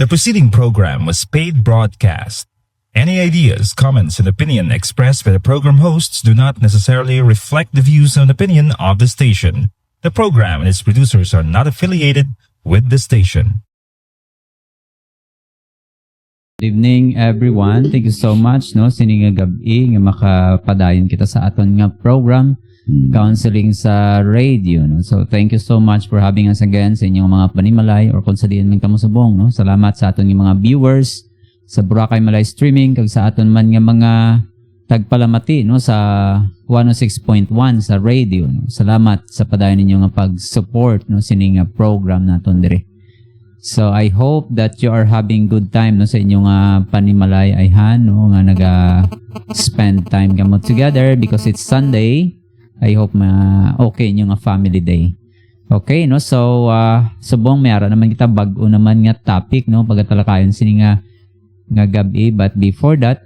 The preceding program was paid broadcast. Any ideas, comments, and opinion expressed by the program hosts do not necessarily reflect the views and opinion of the station. The program and its producers are not affiliated with the station. Good evening everyone. Thank you so much sini nga gabi nga makapadayon kita sa aton nga program counseling sa radio So thank you so much for having us again sa inyong mga panimalay or kung sa diin man kamo subong Salamat sa aton nga mga viewers sa Boracay Malay streaming kag sa aton man nga mga tagpalamati sa 106.1 sa radio Salamat sa padayon ninyo nga pag-support sini nga program naton dire. So I hope that you are having good time sa inyong panimalay ayhan nga naga-spend time kamo together because it's Sunday. I hope okay inyo nga family day. Okay so subong mayara naman kita bag-o naman nga topic pagatalakayon sini nga gabi, but before that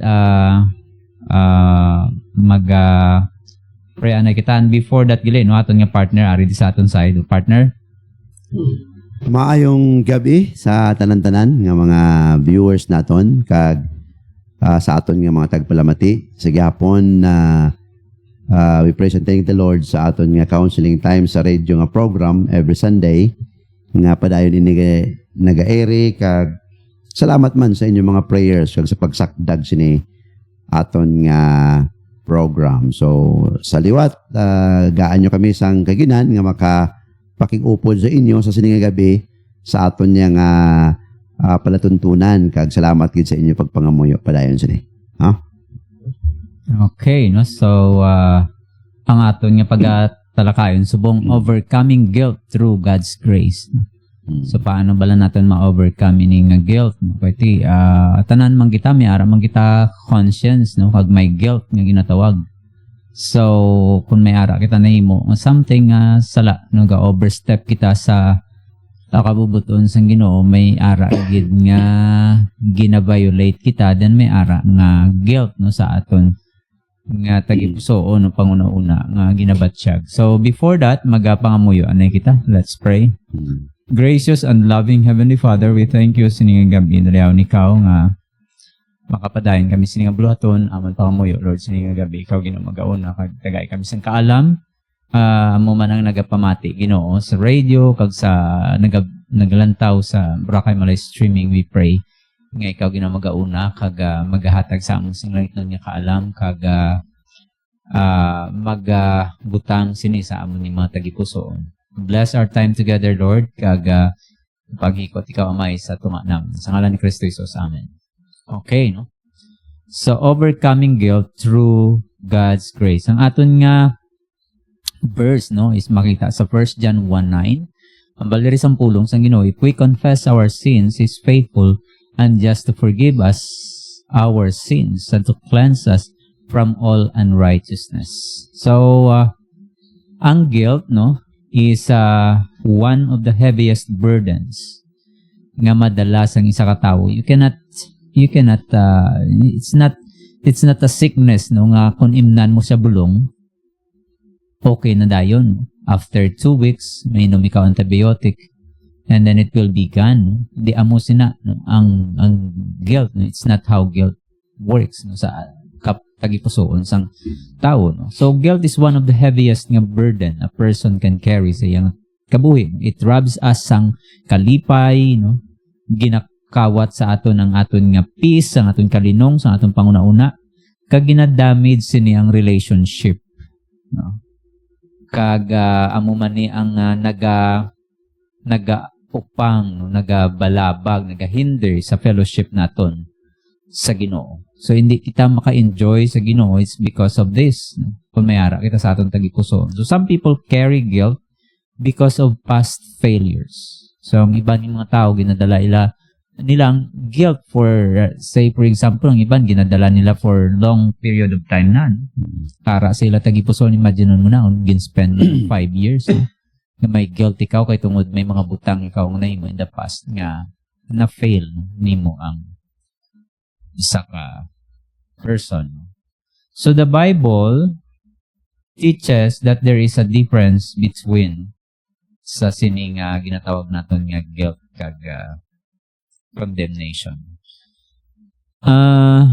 pray ana kita, and before that gili aton nga partner ari di sa aton side partner. Maayong gabi sa tanan-tanan nga mga viewers naton kag sa aton nga mga tagpalamati sa gihapon na we praise and thank the Lord sa aton nga counseling time sa radio nga program every Sunday nga padayon ini naga-ere kag salamat man sa inyong mga prayers kag sa pagsakdag sini aton nga program. So sa liwat gaanyo kami sang kaginan nga pakig-upod sa inyo sa sining gabi sa aton nga palatuntunan kag salamat gid sa inyo pagpangamuyo padayon sini. Okay so ang aton nga pagtalakayon subong overcoming guilt through God's grace. So paano bala natin ma-overcome ini nga guilt pwede tanan man kita may ara man kita conscience kag may guilt nga ginatawag. So, kung may ara kita nahimo, something sala, ga-overstep kita sa kabubuton sa Ginoo, may ara gid nga gina-violate kita, then may ara nga guilt sa aton nga tagipuso panguna-una nga ginabatsyag. So, before that, magapangamuyo anay kita. Let's pray. Gracious and loving Heavenly Father, we thank you sining gabi na ni ikaw nga makapadayon kami sining buluhaton amon pangamuyo Lord sining gabi ikaw Ginoo magauna kag tagay kami sang kaalam amo man ang nagapamati Ginoo sa radio kag sa nagalantaw sa Boracay Malay streaming. We pray nga ikaw Ginoo magauna kag magahatag sa among singlangitnon nga kaalam kag magabutang sini sa amon ni mga tagipusoon. Bless our time together Lord kag paghikot ikaw amay sa tunganam sa ngalan ni Kristo Jesus. Amen. Okay, So, overcoming guilt through God's grace. Ang aton nga verse, is makita sa 1 John 1:9. Ang baliri sang pulong sang Ginoo, if we confess our sins, He's faithful and just to forgive us our sins and to cleanse us from all unrighteousness. So, ang guilt, is one of the heaviest burdens nga madalas ang isa ka tawo. You cannot it's not a sickness nga kung imnan mo sa bulong okay na dayon after 2 weeks may inom ikaw antibiotic and then it will be gone. Di amo sina ang guilt it's not how guilt works sa tagipusoon sang tao So guilt is one of the heaviest nga burden a person can carry sa iyang kabuhi. It robs us sang kalipay kawat sa aton ang aton nga peace, ang aton kalinong, sa aton panguna-una, kag ginadamage sini ang relationship. Kag amo man ni ang nagaupang, nagabalabag, nagahinder sa fellowship naton sa Ginoo. So hindi kita maka-enjoy sa Ginoo, it's because of this. Kung may ara kita sa aton tagipuso. So some people carry guilt because of past failures. So ang iba ni mga tao ginadala nilang guilt for say for example ang iban ginadala nila for long period of time para sila tagipuson. Imagine mo na kung gin-spend 5 years na may guilt ikaw kay tungod may mga butang ikaw nga nahimo in the past nga na fail nimo ang isa ka person. So the Bible teaches that there is a difference between sa sining ginatawag naton nga guilt kag condemnation.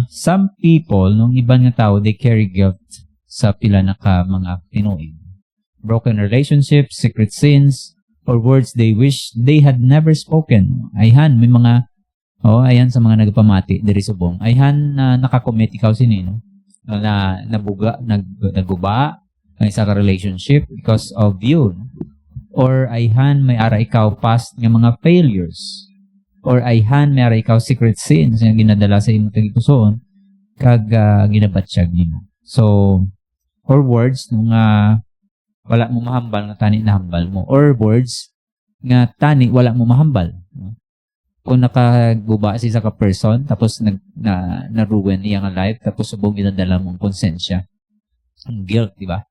Some people, nung iban nga tao, they carry guilt sa pila na ka mga tinuig. Broken relationships, secret sins, or words they wish they had never spoken. Ayhan, may mga, ayan sa mga nagpamati, diri subong. Ayhan na nakakommit ikaw sinino, na naguba, ang isa ka relationship because of you. Or ayhan, may ara ikaw past ng mga failures. Or ayhan, may ara ikaw secret sins yung ginadala sa imong tagipusoon kag ginabatsyag nimo. So, or words nga wala mo mahambal nga tani nahambal mo. Or words nga tani wala mo mahambal. Kung nakaguba si sa ka person tapos na-ruin niya nga life tapos subong ginadala mong konsensya. Ang guilt, di ba?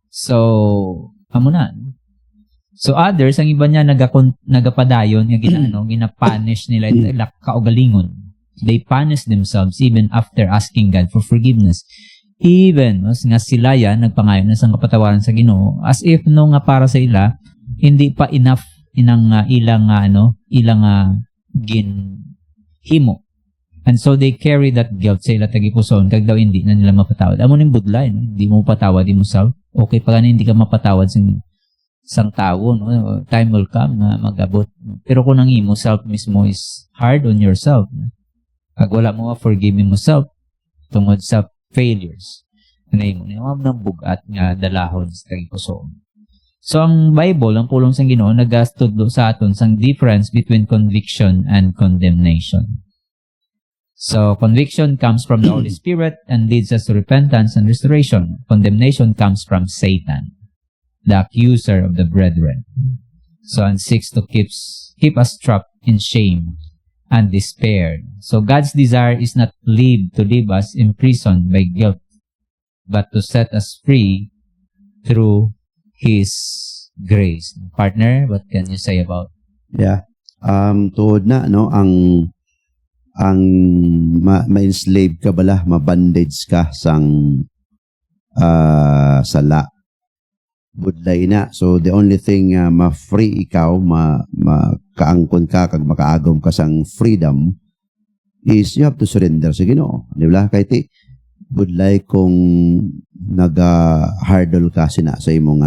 So, amo na. So others, ang iba niya nagapadayon nga ginapunish nila ila kaugalingon. They punish themselves even after asking God for forgiveness. Even nga sila yan nagpangayon na sang kapatawaran sa Ginoo as if no nga para sa ila hindi pa enough inang ilang ginhimo. And so they carry that guilt sa ila tagipuson kag daw hindi na nila mapatawad. Amo ning budlay, no? Hindi mo patawad mo self. Okay pa ganin hindi ka mapatawad sang tao, no? Time will come na magabot. Pero kung ang imo self mismo is hard on yourself, no? Kag wala mo forgive mo self tungod sa failures. Ano mo nang bugat nga dalahon sa tagipuson. So ang Bible, ang pulong sang Ginoo nagastudlo sa aton sang difference between conviction and condemnation. So conviction comes from the Holy Spirit and leads us to repentance and restoration. Condemnation comes from Satan, the accuser of the brethren. So and seeks to keep us trapped in shame and despair. So God's desire is not to leave us imprisoned by guilt, but to set us free through His grace. Partner, what can you say about? Yeah. Tuod na, no, ang ma-enslave ka bala, ma-bandage ka sang sala. Budlay na. So, the only thing ma-free ikaw, makaangkon ka, kag makaagom ka sang freedom, is you have to surrender sa Ginoo. Di ba? Kaya budlay kung nag-hardle ka sa imong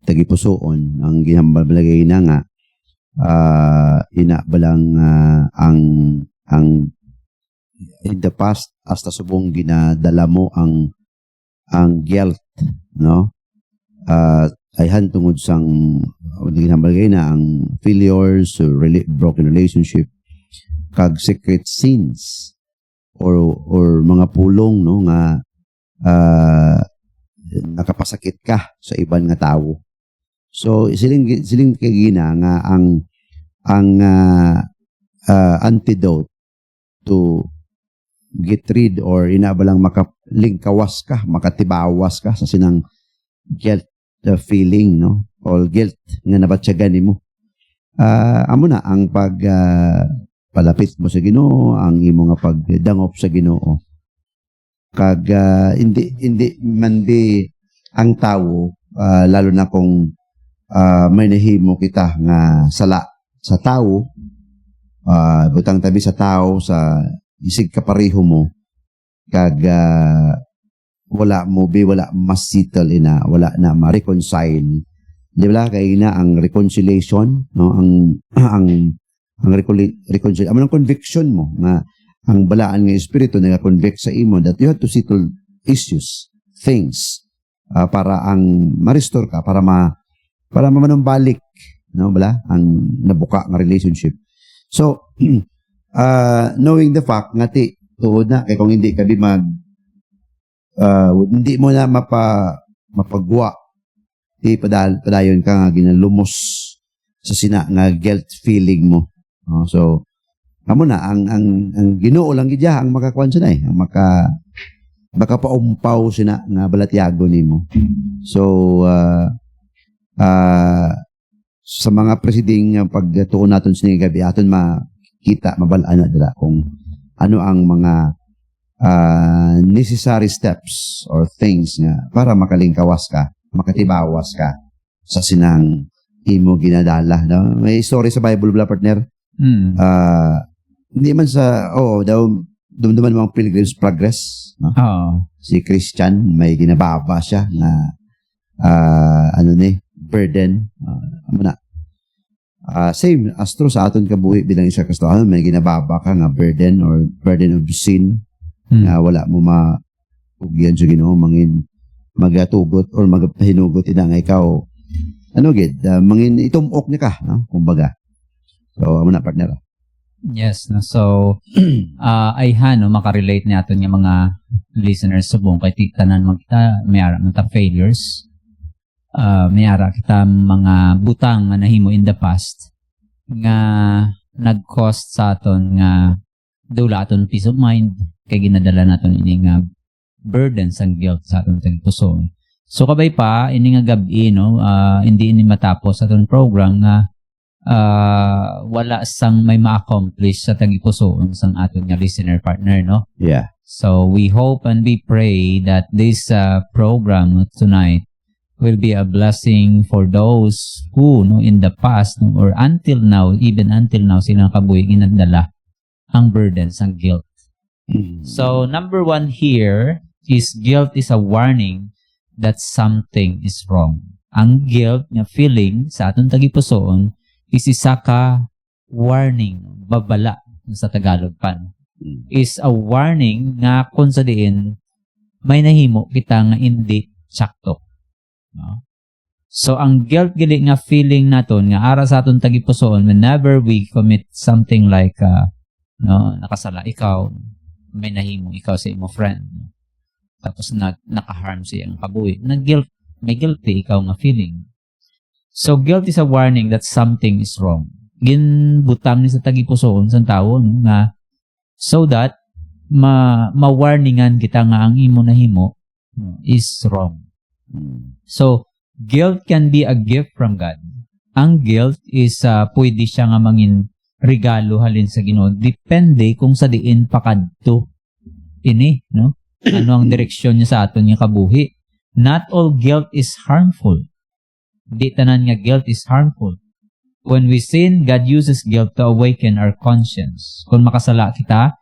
tagipusoon, ang ginhambal balagay na nga, ina balang ang in the past, hasta subong ginadala mo ang guilt, no? Ayhan tungod sang ginambalagay na ang failures, broken relationship, kag secret sins or mga pulong, no, nga nakapasakit ka sa iban nga tawo. So siling kagina nga ang antidote to get rid or inabalang makalingkawas ka, makatibawas ka sa sinang guilt feeling, no? Or guilt nga nabatyagan nimo. Amo na ang palapit mo sa Ginoo, ang imo nga pagdangop sa Ginoo. Kag hindi man di ang tawo, lalo na kung may nahimo kita nga sala sa tawo, butang tabi sa tao, sa isig kapareho mo, kag wala mas settle ina, wala na ma-reconcile. Di ba kay na ang reconciliation, no, ang reconciliation, ang conviction mo nga ang balaan nga espiritu nga convict sa imo that you have to settle issues, things, para ang ma-restore ka, para manumbalik, no, bala ang nabuka nga relationship. So knowing the fact nga tuod na kay kung hindi ka hindi mo na mapagwa padayon ka nga ginalumos sa sina nga guilt feeling mo. So amo na ang Ginoo lang gidya ang makakuan sa nay, ang makapaumpaw sina nga balatyago nimo. So sa mga presiding pagtuon naton sa gabi aton makita mabalaan na dala kung ano ang mga necessary steps or things nga para makalingkawas ka, makatibawas ka sa sinang imo ginadala. No? May story sa Bible, bla partner. hindi man sa, daw, dumduman mga Pilgrim's Progress. No? Oo. Si Christian, may ginababa siya na, burden. Same, as true sa aton kabuhi bilang isa Kristohano, may ginababa ka nga burden or burden of sin na wala mo ugyan sa Ginoo mangin magatugot or magpahinugot ina nga ikaw mangin itumok niya ka, no? Kumbaga. So, amo na partner. Yes, no? So makarelate natin yung mga listeners sa buong kay tanan magta may ara ta failures. May ara kita mga butang nga nahimo in the past nga nag-cost sa aton nga dula aton peace of mind kay ginadala naton ini nga burden sang guilt sa aton puso. So kabay pa ini nga gabi hindi ini matapos aton program nga wala sang may ma-accomplish sa tagipusoon sang aton nga listener partner, no? Yeah. So we hope and we pray that this program tonight will be a blessing for those who in the past or until now, even until now, silang kabuhi ginadala ang burdens, ang guilt. So number 1 here is guilt is a warning that something is wrong. Ang guilt nga feeling sa atong tagipusoon is isa ka warning, babala sa Tagalog pa. Is a warning nga kung sa diin may nahimo kita nga hindi sakto. No? So ang guilt gili nga feeling naton nga ara sa aton tagipusoon whenever we commit something like nakasala ikaw, may nahimo ikaw sa imo friend, tapos naka-harm siya ang kabuhi, may guilty ikaw nga feeling. So guilt is a warning that something is wrong. Ginbutang ni sa tagipusoon sa tao nga so that ma-warningan kita nga ang imo nahimo is wrong. So, guilt can be a gift from God. Ang guilt is pwede siya nga mangin regalo halin sa Ginoo. Depende kung sa diin pakadto ini, no? Ano ang direksyon niya sa aton nga kabuhi. Not all guilt is harmful. Di tanan nga guilt is harmful. When we sin, God uses guilt to awaken our conscience. Kung makasala kita,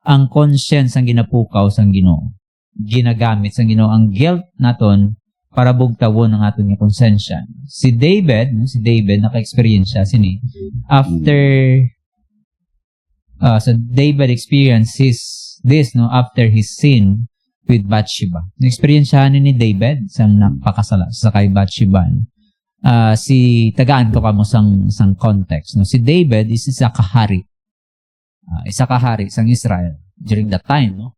ang conscience ang ginapukaw sang Ginoo. Ginagamit sang Ginoo ang guilt naton para bugtawon ang aton nga konsensya. Si David naka-experience siya sini after so David experienced this after his sin with Bathsheba. Na-experience siya ni David sang napakasala sa kay Bathsheba. Si tagaan ko kamo sang context, no? Si David is isa ka hari sang Israel during that time, no?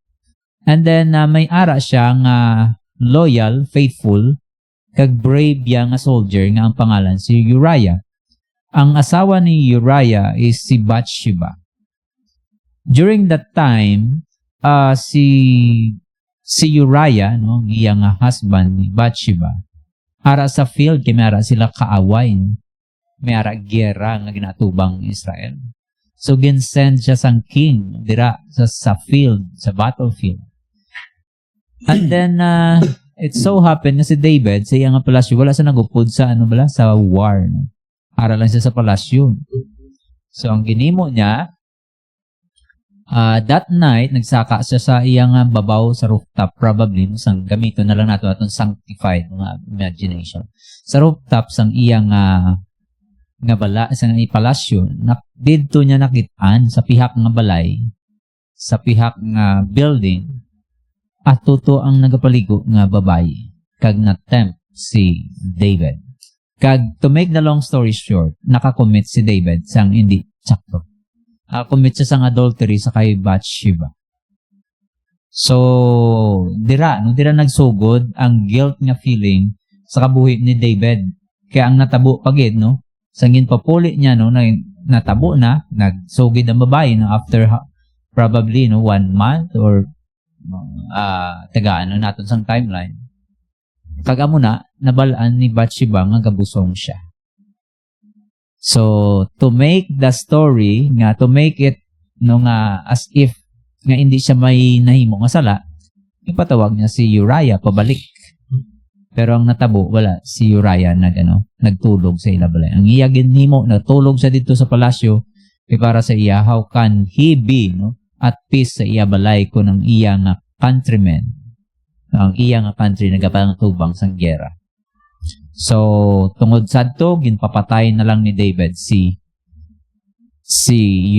And then may ara siya nga loyal, faithful, kag brave nga soldier nga ang pangalan si Uriah. Ang asawa ni Uriah is si Bathsheba. During that time, si Uriah, no, iyang husband ni Bathsheba, ara sa field kay mara sila kaaway, may ara giyera nga ginatubang Israel. So ginsend siya sang king dira sa field, sa battlefield. And then it so happened na si David sa iyang palasyo wala sa nagupod sa sa war, no? Ara lang siya sa palasyo. So ang ginimo niya that night nagsaka siya sa iyang babaw sa rooftop, probably sang gamito na lang nato atong sanctified mga imagination. Sa rooftop sang iyang nga bala sang palasyo, didto niya nakitaan sa pihak nga balay, sa pihak nga building, at tuto ang nagapaligo nga babae kag na-tempt si David. Kag to make the long story short, nakakommit si David sang hindi sakto. Commit siya sang adultery sa kay Bathsheba. So dira nagsugod ang guilt nga feeling sa kabuhi ni David. Kaya ang natabo pagid, no, sang ginpapuli niya, no, natabo na, nagsugid ang babae, no, after probably 1 month or tagaan naton sang timeline. Kagamo na nabalaan ni Bathsheba nga gabusong siya. So to make the story nga, to make it nga as if nga hindi siya may nahimo nga sala, ipatawag niya si Uriah pabalik. Pero ang natabo wala, si Uriah nagtulog sa ilabalay. Ang iya ginhimo, nagtulog siya dito sa palasyo, para sa iya, how can he be, no, at peace sa iya balay kung ang iya nga countrymen, ang iya nga country nagapangtubang sang gera. So, tungod sadto, ginpapatay na lang ni David si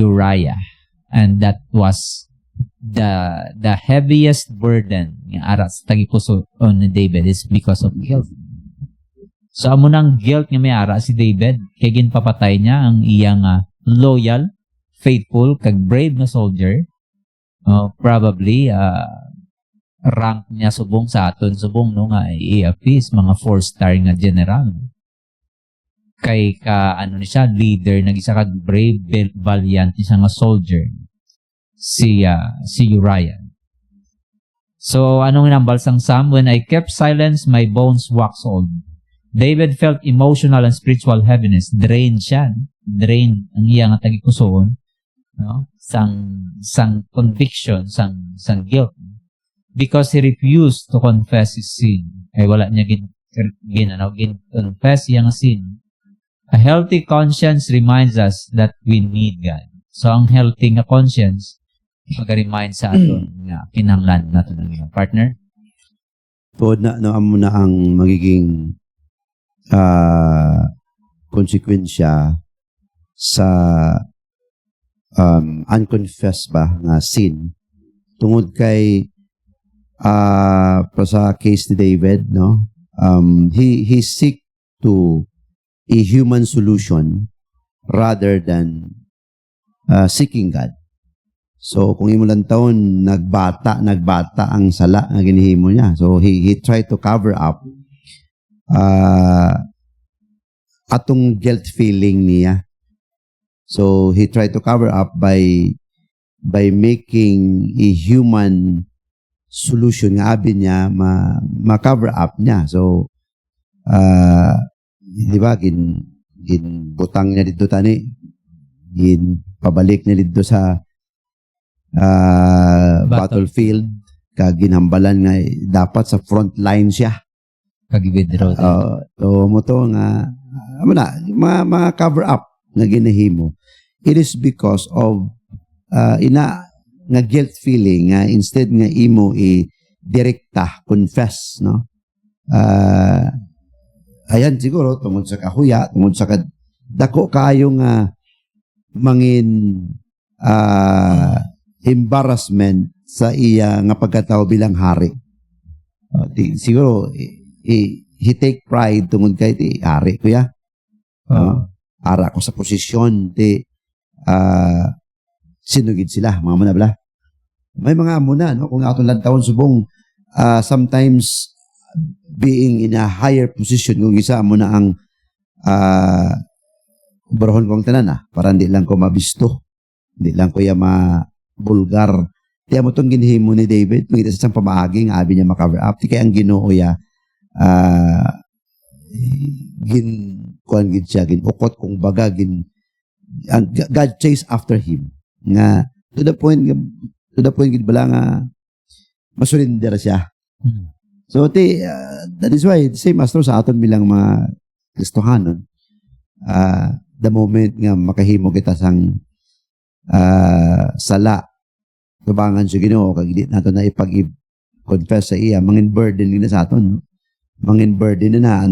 Uriah. And that was the heaviest burden nga ara sa tagipuso ni David is because of guilt. So, amo nang guilt nga may ara si David, kay ginpapatay niya ang iyang loyal, faithful, kag brave na soldier. Probably, rank niya subong sa aton subong no nga is mga 4-star nga general. Kay ano ni siya, leader, nag-isa ka brave, valiant siya nga soldier. Si Uriah. So, anong inambal sang Psalm? When I kept silence, my bones wax old. David felt emotional and spiritual heaviness. Drain siya. Drain ang iyang tagikusoon. No? Sang conviction, sang guilt. Because he refused to confess his sin. Ay wala niya confess iyang sin. A healthy conscience reminds us that we need God. So, ang healthy nga conscience, mag-remind sa aton nga kinahanglan natin ng iyong partner. Tuod na amo na ang magiging konsekwensya sa unconfessed ba nga sin tungod kay sa case ni David, no, he seek to a human solution rather than seeking God. So kung imo lang taon nagbata ang sala nga ginhimo niya. So he tried to cover up atong guilt feeling niya. So he tried to cover up by making a human solution nga abi niya ma-cover up niya. So di ba gin butang niya dito tani, gin pabalik niya dito sa battlefield, kag ginhambalan nga dapat sa front line siya. Kag-withdraw. So mo to nga ma-cover up nga ginahimo. It is because of nga guilt feeling nga instead nga imo direkta confess, no, ayan siguro tungod sa kahuya, tungod sa dako kayo nga mangin embarrassment sa iya nga pagkatao bilang hari. Siguro he take pride tungod kay hari kuya. Ara ko sa posisyon sinugid sila mga manabla. May mga amo na, no, kung atong lantawon subong sometimes being in a higher position kung isa mo na ang barahon kong tanan para hindi lang ko mabisto, hindi lang ko bulgar. Tiya mo itong ginhimo ni David, magkita sa isang pamaaging abi niya makover up. Di kaya ang Ginoo kuan gid siya, ukot kung baga God chase after him nga to the point gid bala nga masurinder siya. So that is why same as sa aton bilang mga Kristohanon, the moment nga makahimo kita sang sala tubangan sa Ginoo kag di nato na ipag-confess sa iya, mangin burden na sa aton, no? Mangin burden na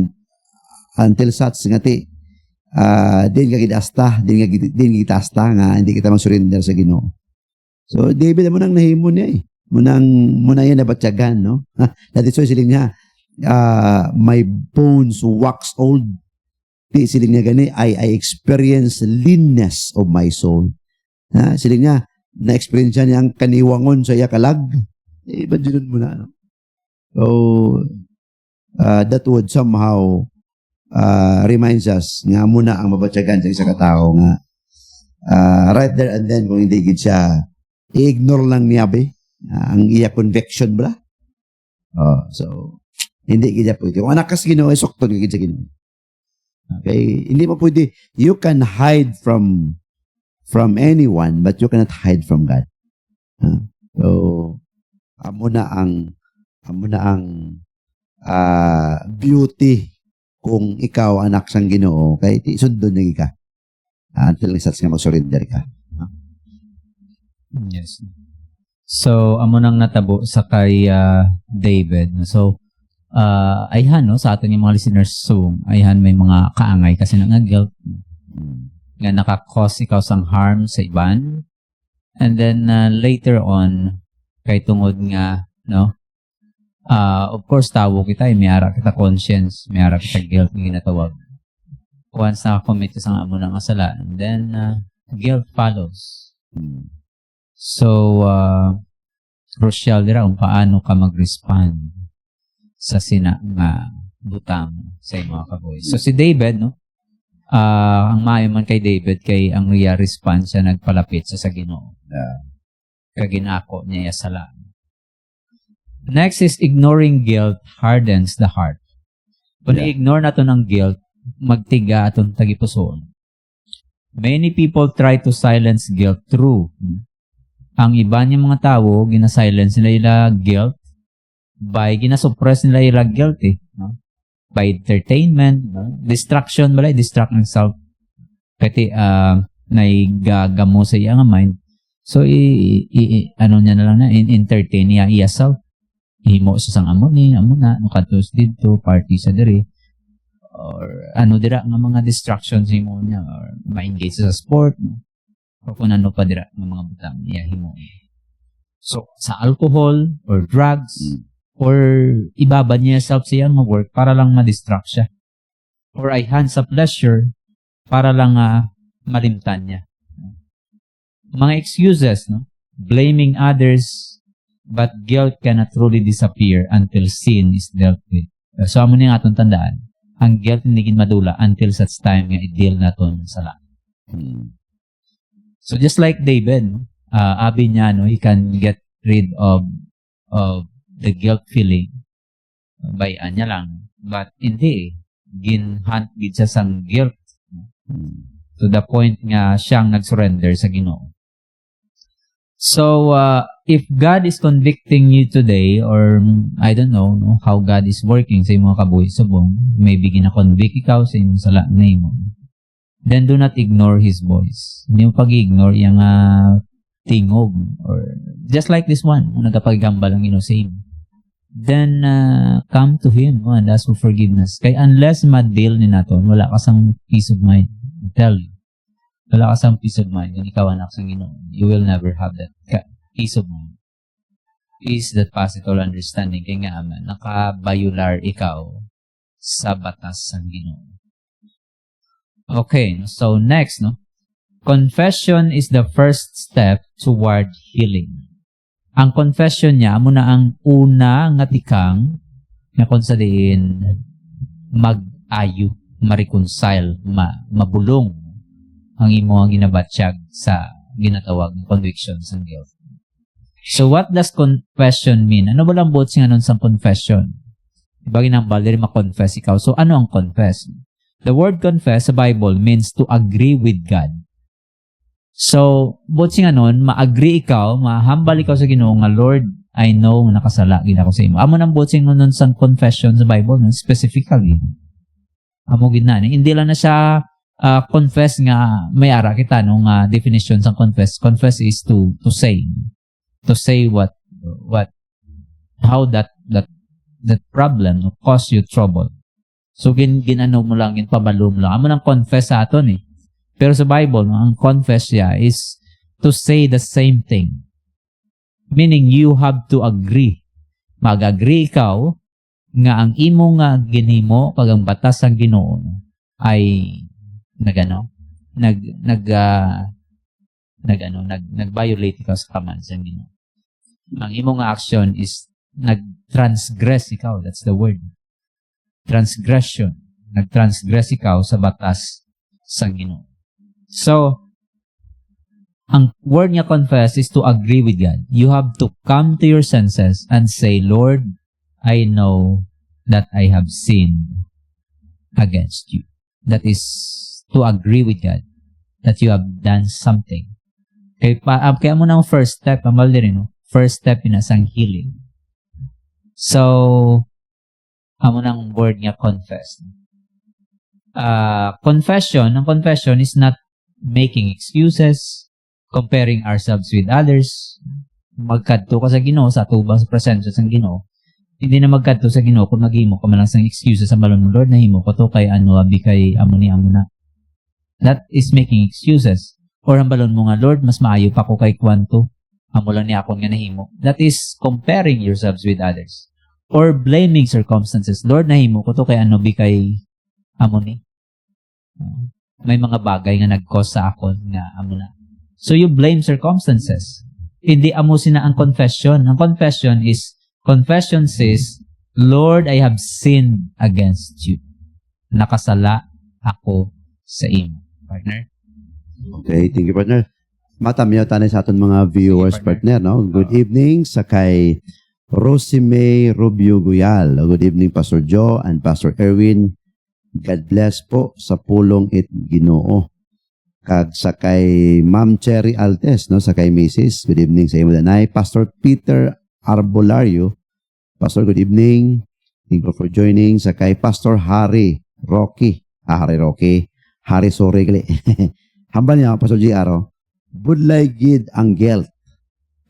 until such nga din kita asta nga hindi kita mag-surrender sa Ginoo. So David mo nang nahimo niya muna yan nabatyagan, no? That is why siling niya my bones wax old. Di siling niya gani I experience leanness of my soul. Siling niya na-experience niya ang kaniwangon sa iya kalag. Imagine mo na, no? So that would somehow reminds us nga muna ang mabatyagan sa isa katao nga right there and then kung hindi gid siya i-ignore lang niya ang iya conviction bala. So hindi gid pwede. Kung anak kas Ginoo isokton gid sa Ginoo. Okay, hindi mo pwede. You can hide from anyone but you cannot hide from God. So amo na ang beauty kung ikaw anak sang Ginoo kay sundon niya ka. until isats nga mag-surrender ka. Yes. So, amo nang natabo sa kay David. So, ayhan, no, sa aton yung mga listeners, so, ayhan may mga kaangay kasi nga guilt nga nakakos ikaw sang harm sa iban. And then, later on, kay tungod nga, no, of course, tawo kita, may ara kita conscience, may ara kita guilt na ginatawag. Once nakakommit sa amo ng kasalanan, then, guilt follows. So, crucial dira kung paano ka mag-respond sa sina nga butang sa mga kaboy. So, si David, no, ang maayo man kay David, kay ang real response siya nagpalapit sa Ginoo. Kaginako niya sala. Next is ignoring guilt hardens the heart. Kung i-ignore nato ng guilt, magtiga atong tagipusoon. Many people try to silence guilt through. Ang iba niyang mga tao, gina-silence nila yung guilt by ginasuppress nila yung guilt no? By entertainment, no? Distraction, balay, distract ng self. Kasi naigagamo sa iyang mind. So, ano niya na lang na, entertain niya self. Himo sa sang amo na, nukatos dito, party sa diri. Or ano dira, nga mga distractions himo niya, or ma-engage sa sport, no? O kung ano pa dira, ng mga butang niya himo. So, sa alcohol, or drugs, or ibaba niya self sa iyang work para lang ma-distract siya. Or ay hands sa pleasure para lang malimtan niya. Mga excuses, no? Blaming others, but guilt cannot truly disappear until sin is dealt with. So, amo niya atong tandaan, ang guilt hindi gin madula until such time nga i-deal naton sa lang. So, just like David, no? Abi niya, no, he can get rid of the guilt feeling by anya lang. But hindi, ginhunt gid siya sang guilt to the point nga siyang nag-surrender sa Ginoo. So, if God is convicting you today, or I don't know, no, how God is working sa mga kabuhi subong, maybe gina-convict ikaw sa inyong sala na imo, then do not ignore His voice. Hindi mo pag-ignore yung tingog, or just like this one, nagapagamba lang sa imo. Then, come to Him and ask for forgiveness. Kaya unless ma-deal ni nato, wala ka sang peace of mind. I tell you. Wala ka sang peace of mind. Kung ikaw anak sa Ginoo, you will never have that peace of mind. Peace that passes all understanding. Kaya nga, nakabayular ikaw sa batas ng Ginoo. Okay, so next, no? Confession is the first step toward healing. Ang confession niya, muna ang una nga tikang na kung sa diin mag-ayo, ma-reconcile, mabulong ang imo ang ginabatsyag sa ginatawag ng conviction sa guilt. So what does confession mean? Ano ba lang buot siya nun sa confession? Diba ginambal din ma-confess ikaw. So ano ang confess? The word confess sa Bible means to agree with God. So, buot siya nun, ma-agree ikaw, mahambal ikaw sa Ginoo nga, Lord, I know nakasala gina ko sa imo. Amo nang buot siya nun sa confession sa Bible, no? Specifically. Amo gina. Hindi lang na siya confess nga may ara kita nung definition sa confess. Confess is to say how that problem cause you trouble. So ginano mo lang, pabalo mo lang. Amo nang confess sa aton eh. Pero sa Bible, ang confess siya is to say the same thing. Meaning you have to agree. Mag-agree ikaw nga ang imo nga ginimo pag ang batas ang Ginoo ay nag-violate ikaw sa commands ng Ginoo. Ang imo nga action is nag-transgress ikaw. That's the word. Transgression. Nag-transgress ikaw sa batas sa Ginoo. So, ang word niya confess is to agree with God. You have to come to your senses and say, Lord, I know that I have sinned against you. That is to agree with God that you have done something. Kaya mo na ang first step, amal din, no? First step in asang healing. So, amo nang word niya confess. Ang confession is not making excuses, comparing ourselves with others, magkadto ka sa Ginoo sa atubang sa presensya sa Ginoo. Hindi na magkadto sa Ginoo kung naghimo ka man lang sang excuses sa balon mo, Lord, nahimo ko to kay ano abi kay amo na. That is making excuses. Or ang balon mo nga, Lord, mas maayo pa ko kay kwanto. Amo lang ni akon nga nahimo. That is comparing yourselves with others. Or blaming circumstances. Lord, nahimo ko to kay ano bi kay amo ni. May mga bagay nga nag-cause sa akon nga amo na. So you blame circumstances. Hindi amo sina ang confession. Ang confession says, Lord, I have sinned against you. Nakasala ako sa imo. Partner? Okay, thank you, partner. Matamiyaw tayo sa aton mga viewers, Sige, partner. partner. No? Good evening sa kay Rosimay Rubio Guyal. Good evening, Pastor Joe and Pastor Erwin. God bless po sa pulong it Ginoo. Kag sa kay Ma'am Cherry Altes, no, sa kay Mrs. Good evening sa imo danay. Pastor Peter Arbolario. Pastor, good evening. Thank you for joining. Sa kay Pastor Harry Rocky. Harry Rocky. Harry sorry gali. Hambal niya, Pastor G.R. Budlay gid ang guilt.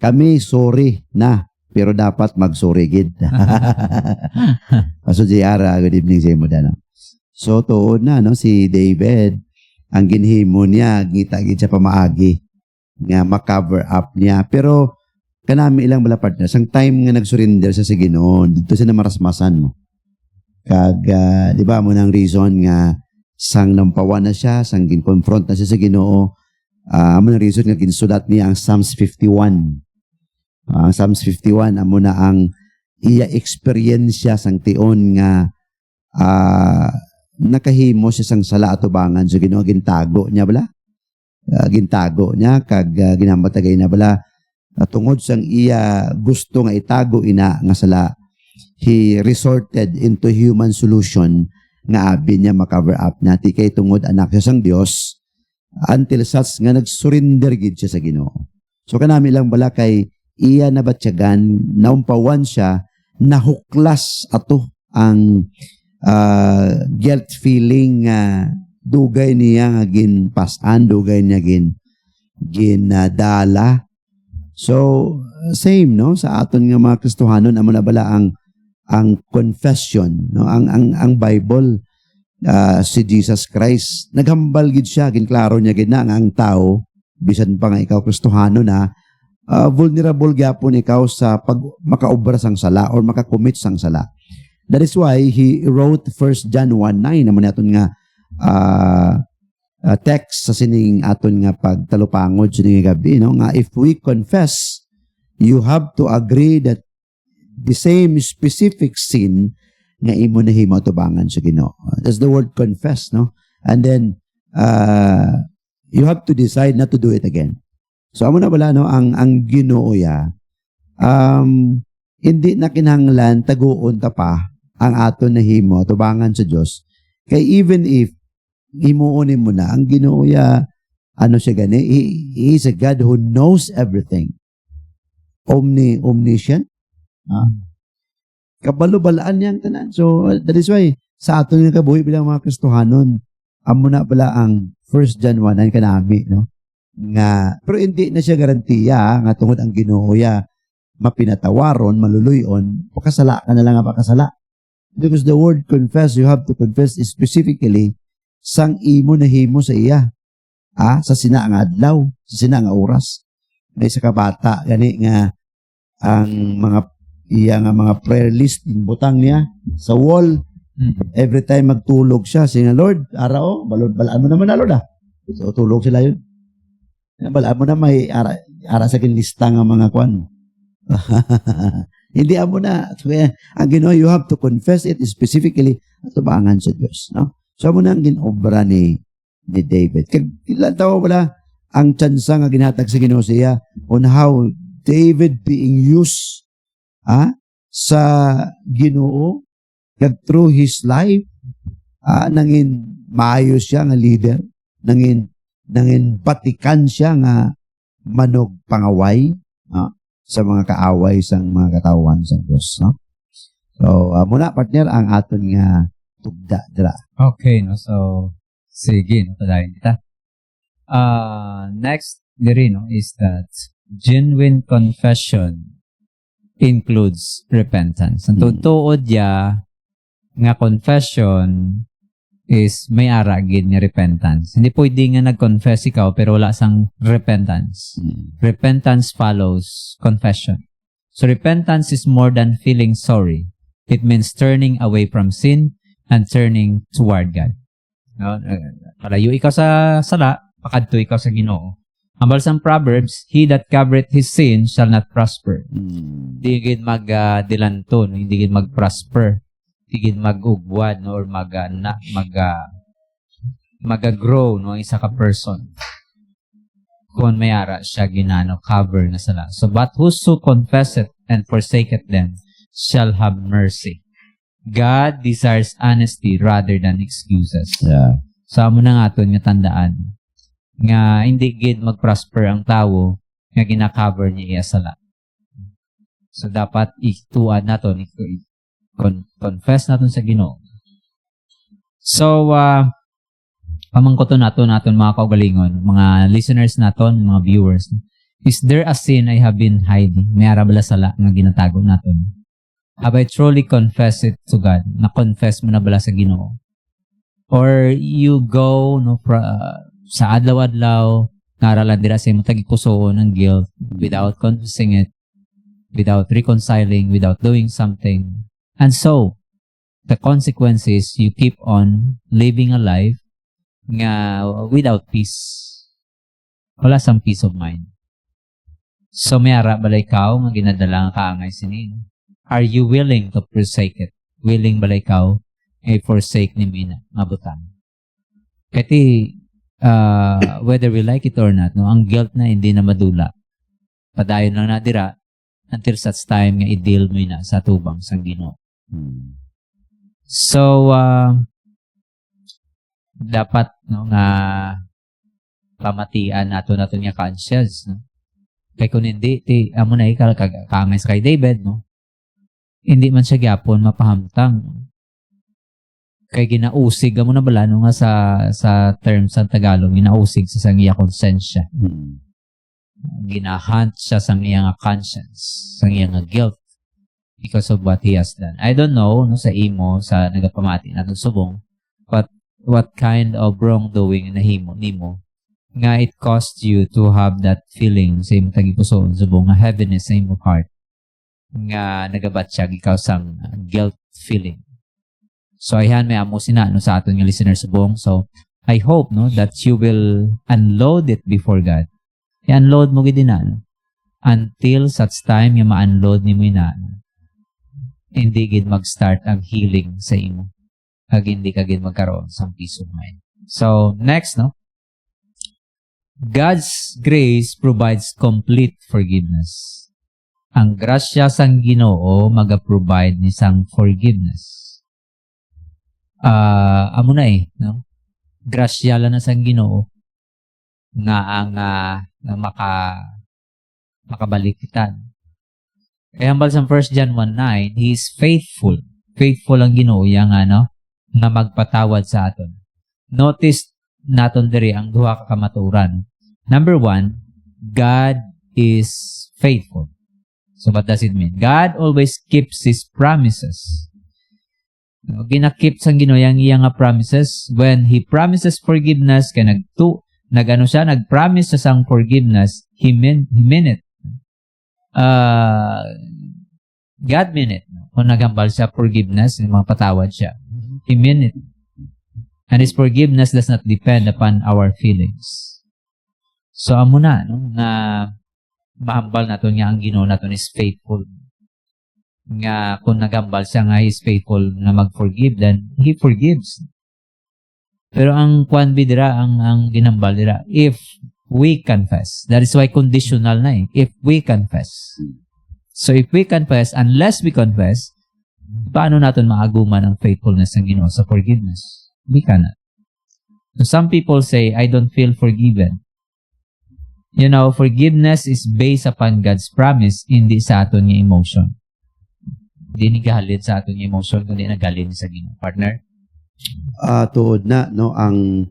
Kami sorry na, pero dapat mag-sorry gid. Pastor G.R., good evening sa imo danay. So, tuod na, no, si David, ang ginhimo niya, ngita-git siya pamaagi, nga ma-cover up niya. Pero, kanami ilang bala partner, sang time nga nag-surrender sa Ginoo, dito siya na marasmasan mo. Kag, di ba, mo nang reason nga, sang nampawan na siya, sang gin-confront na siya sa Ginoo, mo nang reason nga ginsulat niya ang Psalms 51. Ang Psalms 51, amo na ang iya experience sang tion nga, nakahimo siya sang sala atubangan so Ginoo gintago niya bala gintago niya kag ginamatagay na bala tungod sang iya gusto nga itago ina nga sala he resorted into human solution nga abi niya ma-cover up nati kay tungod anak siya sang Dios until such nga nag-surrender gid siya sa Ginoo. So kanami lang bala kay iya nabatyagan naumpawan siya nahuklas ato ang guilt feeling dugay niya nga ginpasan, dugay niya ginadala. So same no sa aton nga mga Kristohanon amo na bala ang confession no ang Bible si Jesus Christ naghambal gid siya ginklaro niya gid na nga ang tao bisan pa nga ikaw Kristohanon na vulnerable gyapon ikaw sa pag makaobra sang sala or makakommit sang sala. That is why he wrote 1 John 1:9 naman aton nga text sa sining aton nga pagtalupangod sining gabi no nga if we confess you have to agree that the same specific sin nga imo nahimo tubangan sa Ginoo. That's the word confess no. And then you have to decide not to do it again. So amo na bala no ang Ginoo ya hindi na kinahanglan taguon ta pa ang aton nahimo tubangan sa Dios kay even if himuonin mo na ang Ginoo ya ano siya gani he is a God who knows everything omniscient kabalo-balaan niya ang tanan. So that is why sa aton nga kabuhi bilang mga Kristohanon amo na pala ang 1 John 1 kanami no nga pero hindi na siya garantiya nga tungod ang Ginoo ya mapinatawaron maluluyon pakasala ka na lang nga pakasala. Because the word confess, you have to confess specifically sang imo nahimo sa iya. Sa sina nga adlaw, sa sina nga oras. May sa kabata, gani nga ang mga prayer list, butang niya sa wall. Every time magtulog siya, siya Lord, arao, balaan mo naman na Lord So tulog sila yun. Balaan mo na may ara sa kinlista nga mga kwan. Hindi amo na. So, ang Ginoo, you have to confess it specifically at tubangan sa Diyos. No? So, amo na ang ginobra ni David. Kailan tao wala ang tsansa nga ginhatag sa Ginoo siya on how David being used sa Ginoo kag through his life nangin maayo siya nga leader, nangin patikan siya nga manog pangaway sa mga kaaway sang mga katawan sa Diyos. No? So, muna partner ang aton nga tugda dira. Okay, no? So, sige, no? Tadayin kita. Next, diri, no, is that genuine confession includes repentance. Ang tutuod ya nga confession is may ara gid nga repentance. Hindi pwede nga nag-confess ikaw pero wala sang repentance. Repentance follows confession. So repentance is more than feeling sorry. It means turning away from sin and turning toward God. No? Malayo ikaw sa sala, pakadto ikaw sa Ginoo. Ambal sa Proverbs, he that covereth his sin shall not prosper. Hindi gid mag-dilanton, hindi gid mag-prosper. Hindi gid mag-ugwad no, or mag-grow no, isa ka person. Kung may ara siya ginano, cover na sala. So, but whoso confesseth and forsaketh them shall have mercy. God desires honesty rather than excuses. Yeah. So, amo na nga aton nga tandaan nga hindi gid mag-prosper ang tawo nga gina-cover niya iya sala. So, dapat ituan naton, confess naton sa Ginoo. So, pamangkoton naton mga kaugalingon, mga listeners naton, mga viewers. Is there a sin I have been hiding? May ara bala sala nga ginatago naton? Have I truly confessed it to God? Na-confess mo na bala sa Ginoo? Or you go no sa adlaw-adlaw, naralan dira sa imong tagikusoon ng guilt without confessing it, without reconciling, without doing something. And so, the consequence is you keep on living a life nga without peace. Wala sang peace of mind. So, may ara balay ikaw nga ginadala nga kaangay sinin. Are you willing to forsake it? Willing balay ikaw ay forsake ni Mina nga butang. Kati, whether we like it or not, no, ang guilt na hindi na madula. Padayon lang nadira until such time nga i-deal mo na sa tubang sang Ginoo. So, dapat no, nga pamatian nato nga conscience. No? Kaya kung hindi, amo na kaangay sa kay David, no? Hindi man siya gyapon mapahamtang. Kaya ginausig, amo na bala, no, nga sa term sa Tagalog, ginausig sa sang iya konsensya. Ginahunt siya sang iya nga conscience, sang iya nga guilt. Because of what he has done. I don't know, no, sa imo, sa nagapamati natin subong, but what kind of wrongdoing na nimo, nga it cost you to have that feeling sa imong tagipusoon subong, nga heaviness sa imong heart, nga nagabatsyag ikaw sang guilt feeling. So, ayan, may amo sina, no, sa aton nga listener subong. So, I hope, no, that you will unload it before God. I-unload mo gid na, no? Until such time, yung ma-unload ni mo na, hindi gid mag-start ang healing sa imo. Kag hindi ka gid magkaroon sa peace of mind. So, next, no? God's grace provides complete forgiveness. Ang grasya sang Ginoo maga-provide ni sang forgiveness. Amo na no? Grasya lang na sang Ginoo nga ang makabalikitan. Kaya hambal sa 1 John 1:9, He is faithful. Faithful ang Ginoo yang na magpatawad sa aton. Notice naton diri ang duha ka kamaturan. Number 1, God is faithful. So what does it mean? God always keeps His promises. Ginakip sang Ginoo yang iya nga promises. When He promises forgiveness, kaya nag-promise sa sang forgiveness, He meant it. God meant it. Kung nagambal siya forgiveness, mga patawad siya. He meant it. And His forgiveness does not depend upon our feelings. So, amo na, no, nga mahambal naton nga ang Ginoo naton is faithful. Nga kung nagambal siya nga is faithful na mag-forgive, then He forgives. Pero ang kwan bidira, ang ginambal dira, if we confess. That is why conditional na if we confess. So if we confess, unless we confess, paano natin maaguman ang faithfulness ng Ginoo sa forgiveness? We cannot. So some people say, I don't feel forgiven. You know, forgiveness is based upon God's promise, hindi sa aton nga emotion. Hindi nagahalin sa aton nga emotion, kundi nagahalin sa Ginoo. Partner? Tuod na, no, ang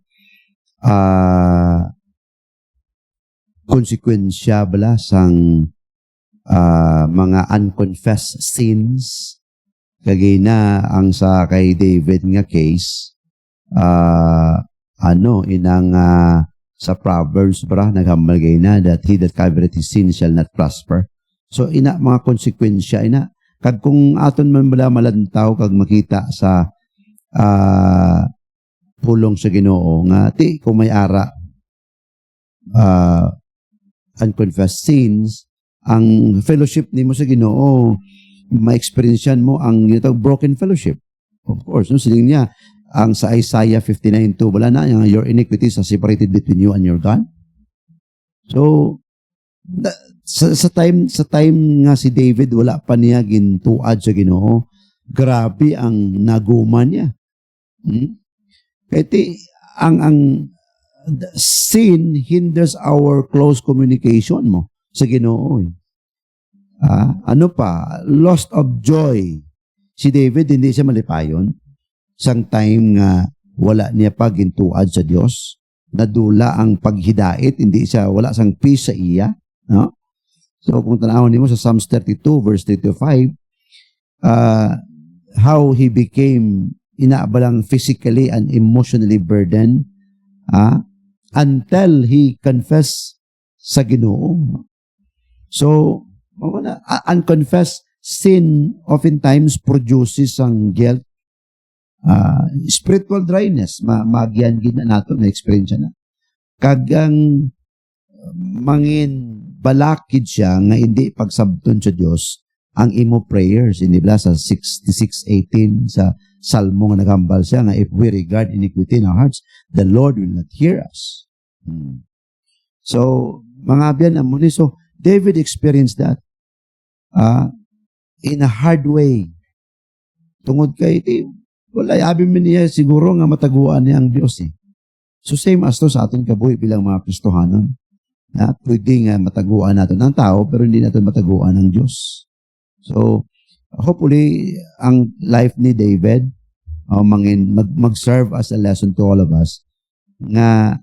konsekwensya bala sang mga unconfessed sins. Kagay na ang sa kay David nga case, inang sa Proverbs naghambal gay na that he that covereth his sin shall not prosper. So ina mga konsekwensya ina kag kung aton man bala malantaw kag makita sa pulong sa Ginoo nga ti kung may ara unconfessed sins, ang fellowship nimo sa Ginoo ma-experiencean mo ang broken fellowship. Of course, no, siling niya ang sa Isaiah 59:2 wala na yung your iniquities are separated between you and your God. So sa time nga si David wala pa niya gintuad sa Ginoo, grabe ang naguma niya. Kaya ang sin hinders our close communication mo sa Ginoo. Lost of joy. Si David, hindi siya malipayon. Sang time nga wala niya pagintuad sa Dios, nadula ang paghidait, hindi siya, wala sang peace sa iya. No? So kung tanawin niyo sa Psalms 32 verse 3-5, how he became inaabalang physically and emotionally burdened until he confessed sa Ginoo. So, unconfessed sin oftentimes produces ang guilt, spiritual dryness, magyan gina nato na experience na. Kagang mangin balakid siya nga hindi pagsabton sa Dios ang imo prayers. Hindi ba sa 66:18 sa Salmo nga nagambal siya nga if we regard iniquity in our hearts, the Lord will not hear us. So, mga biyan amuni, so David experienced that in a hard way. Tungod kay wala abi man niya siguro nga mataguan niya ang Dios eh. So same as to sa aton kabuhi bilang mga Kristohanon. Pwede nga mataguan natin ang tao pero hindi natin mataguan ang Diyos. So hopefully ang life ni David mag-serve as a lesson to all of us nga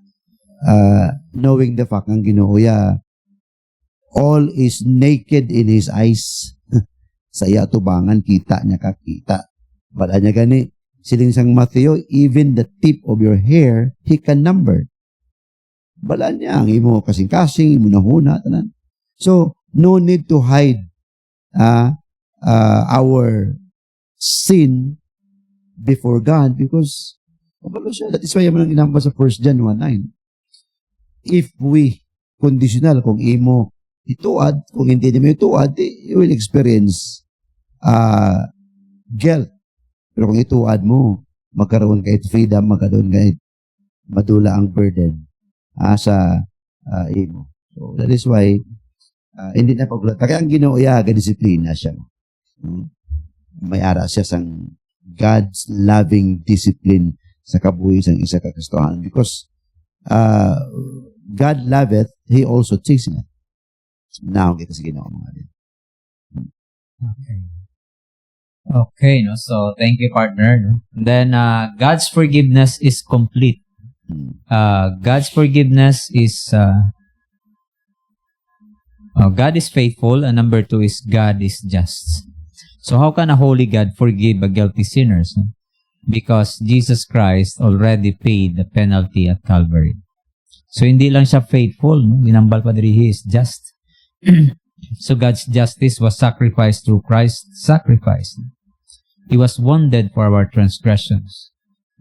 knowing the fact ang Ginoo all is naked in His eyes. Sa iya tubangan, kita niya kakita. Bala niya gani, siling sang Matthew, even the tip of your hair, He can number. Bala niya, ang imo kasing-kasing, imo nahuna, tanan. So, no need to hide our sin before God because that is why yung ginamba sa 1 John 1:9. If we, conditional, kung imo ituad, kung hindi mo ituad, you will experience guilt. Pero kung ituad mo, magkaroon kahit freedom, magkaroon kahit madula ang burden sa imo. So that is why hindi na pagluto. Kaya ang Ginoo disiplina siya. May ara siya sang God's loving discipline sa kabuhi sang isa ka Kristohanon because God loveth, He also chasteneth. Now, kita sa Ginoo mga din. Okay, no? So, thank you, partner. No? Then, God's forgiveness is complete. God's forgiveness is God is faithful, and number 2 is God is just. So, how can a holy God forgive a guilty sinners? No? Because Jesus Christ already paid the penalty at Calvary. So, hindi lang siya faithful. No? Ginambal pa diri, He is just. So God's justice was sacrificed through Christ's sacrifice. He was wounded for our transgressions.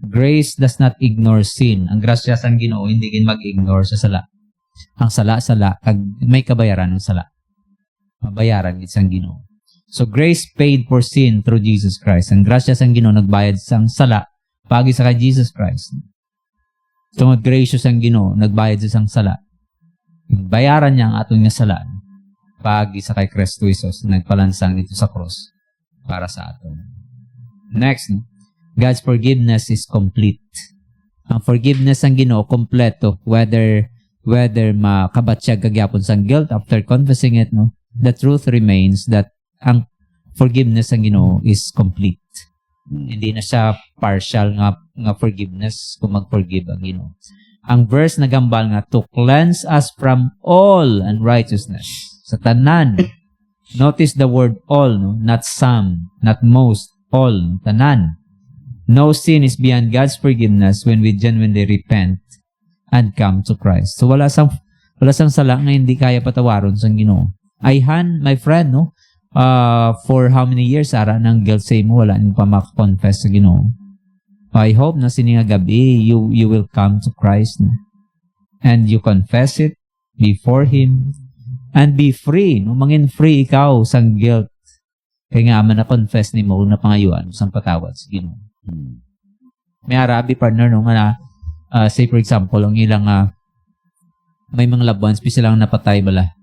Grace does not ignore sin. Ang grasya sang Ginoo hindi gin mag-ignore sa sala. Ang sala kag may kabayaran ang sala. Mabayaran gid sang Ginoo. So grace paid for sin through Jesus Christ. Ang grasya sang Ginoo nagbayad sang sala pagi sa kay Jesus Christ. Tungod gracious ang Ginoo nagbayad sa sang sala. Bayaran niya ang aton nga sala pagi sa kay Kristo Jesus nagpalansang dito sa cross para sa aton. Next, God's forgiveness is complete. Ang forgiveness ng Ginoo kompleto whether makabatsyag kagyapon sang guilt after confessing it, no? The truth remains that ang forgiveness ng Ginoo is complete. Hindi na siya partial nga forgiveness kung mag-forgive ang Ginoo. Ang verse nagambal nga, to cleanse us from all unrighteousness. Sa tanan. Notice the word all, no? Not some, not most, all, tanan. No sin is beyond God's forgiveness when we genuinely repent and come to Christ. So wala sang sala nga hindi kaya patawaron sa Ginoo. Ayhan, my friend, no? For how many years ara nang guilt say mo wala nang pa makakonfess sa Ginoo. I hope na sininga gabi you will come to Christ, no? And you confess it before Him and be free, no? Mangin free ikaw sang guilt. Kaya nga man na confess ni mo na pangayuan sang patawad sa Ginoo. May arabi partner no nga say for example ang ilang may mga loved ones silang napatay bala.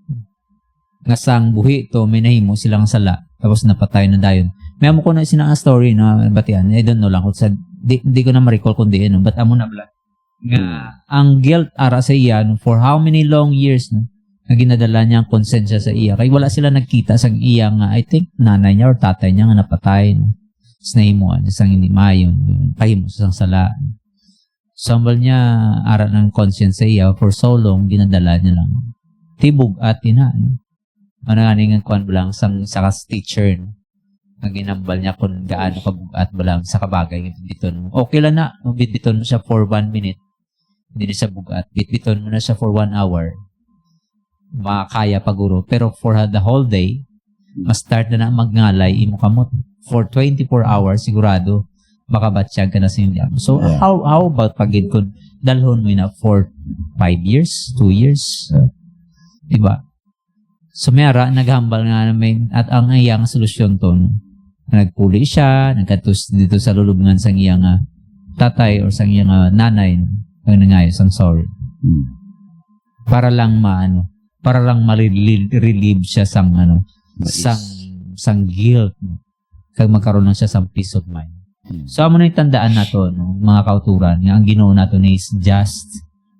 Nga sang buhi to may nahimo silang sala tapos napatay na dayon. May amo ko na sinang story na batian. I don't know lang kung sa di ko na ma-recall kung di but amo na bala. Nga ang guilt ara sa iya no, for how many long years no na ginadala niya ang konsensya sa iya. Kaya wala sila nagkita sang iya nga I think nanay niya or tatay niya nga napatay. No? Tapos nahimuan isang hindi mayon. Kahimo sa sang sala. Sambal niya ara ng conscience sa iya for so long ginadala niya lang. Tibog at ina. No? Ano nga nga kuhan lang sang sakas teacher. No? Ang ginambal niya kung gaano kabugat ba lang sa kabagay. Bitbiton mo. Okay lang na. Bitbiton mo siya for 1 minute. Hindi siya bugat. Bitbiton mo na siya for 1 hour. Makakaya paguro. Pero for the whole day, ma-start na magngalay, imo kamot. For 24 hours, sigurado, makabatsyag ka na sa inyo. So, how about pagid kung dalhon mo na for 5 years, 2 years? Diba? So, mayara, naghambal nga namin at ang iyang solusyon to, nagpuli siya, nagkatus dito sa lulubngan sa iyang tatay or sa iyang nanay, ang nangayos, ang sorry. Para lang ma-relieve siya sang guilt. Kag magkaroon lang siya sang peace of mind. So, amo na yung tandaan na to, no, mga kauturan, nga ang Ginoo nato is just